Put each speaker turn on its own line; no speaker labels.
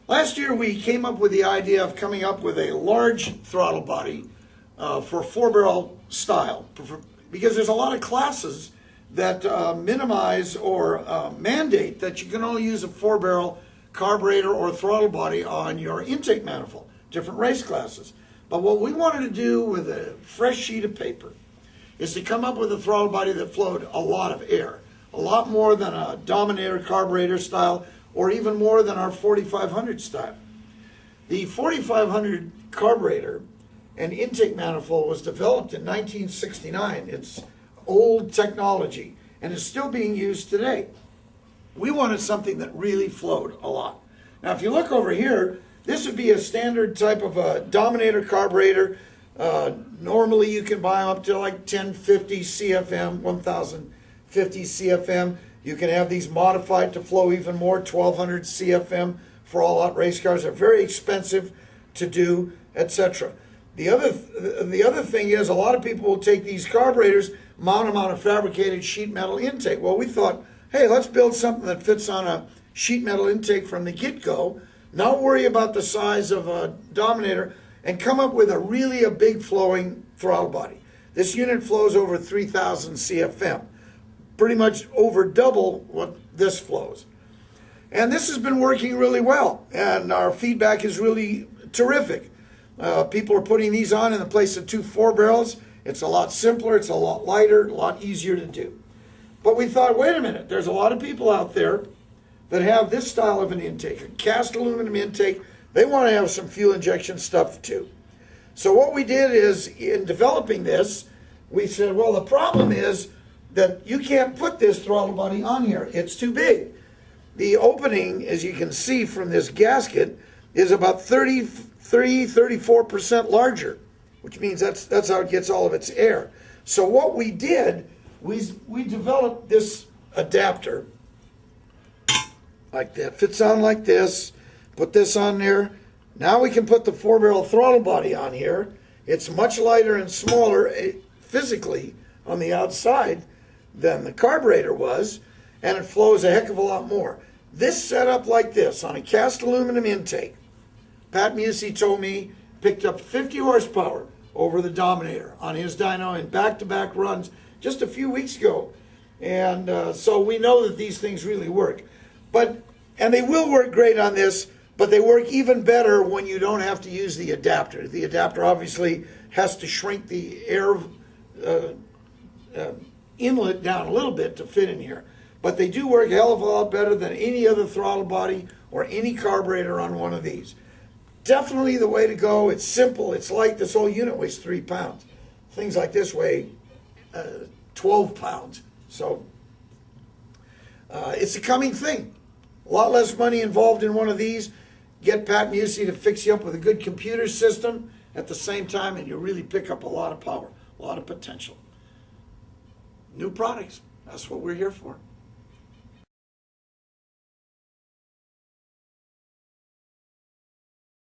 Last year we came up with the idea of coming up with a large throttle body for 4-barrel style, because there's a lot of classes that minimize or mandate that you can only use a 4-barrel carburetor or throttle body on your intake manifold, different race classes. But what we wanted to do with a fresh sheet of paper is to come up with a throttle body that flowed a lot of air, a lot more than a Dominator carburetor style, or even more than our 4500 style. The 4500 carburetor and intake manifold was developed in 1969. It's old technology and is still being used today. We wanted something that really flowed a lot. Now, if you look over here, this would be a standard type of a Dominator carburetor. Normally you can buy them up to like 1050 CFM, 1050 CFM. You can have these modified to flow even more, 1200 CFM for all-out race cars. They're very expensive to do, etc. The other thing is, a lot of people will take these carburetors, mount them on a fabricated sheet metal intake. Well, we thought, hey, let's build something that fits on a sheet metal intake from the get-go, not worry about the size of a Dominator, and come up with a big flowing throttle body. This unit flows over 3,000 CFM. Pretty much over double what this flows. And this has been working really well, and our feedback is really terrific. People are putting these on in the place of 2 4-barrels. It's a lot simpler, it's a lot lighter, a lot easier to do. But we thought, wait a minute, there's a lot of people out there that have this style of an intake, a cast aluminum intake. They want to have some fuel injection stuff too. So what we did is, in developing this, we said, well, the problem is that you can't put this throttle body on here. It's too big. The opening, as you can see from this gasket, is about 34% larger, which means that's how it gets all of its air. So what we did, we developed this adapter like that. Fits on like this. Put this on there. Now we can put the 4-barrel throttle body on here. It's much lighter and smaller physically on the outside than the carburetor was, and it flows a heck of a lot more. This setup like this on a cast aluminum intake, Pat Musey told me, picked up 50 horsepower over the Dominator on his dyno in back-to-back runs just a few weeks ago. And so we know that these things really work. And they will work great on this, but they work even better when you don't have to use the adapter. The adapter obviously has to shrink the air inlet down a little bit to fit in here. But they do work a hell of a lot better than any other throttle body or any carburetor on one of these. Definitely the way to go. It's simple. It's light. This whole unit weighs 3 pounds. Things like this weigh 12 pounds. So it's a coming thing. A lot less money involved in one of these. Get Pat Musey to fix you up with a good computer system at the same time, and you really pick up a lot of power, a lot of potential. New products. That's what we're here for.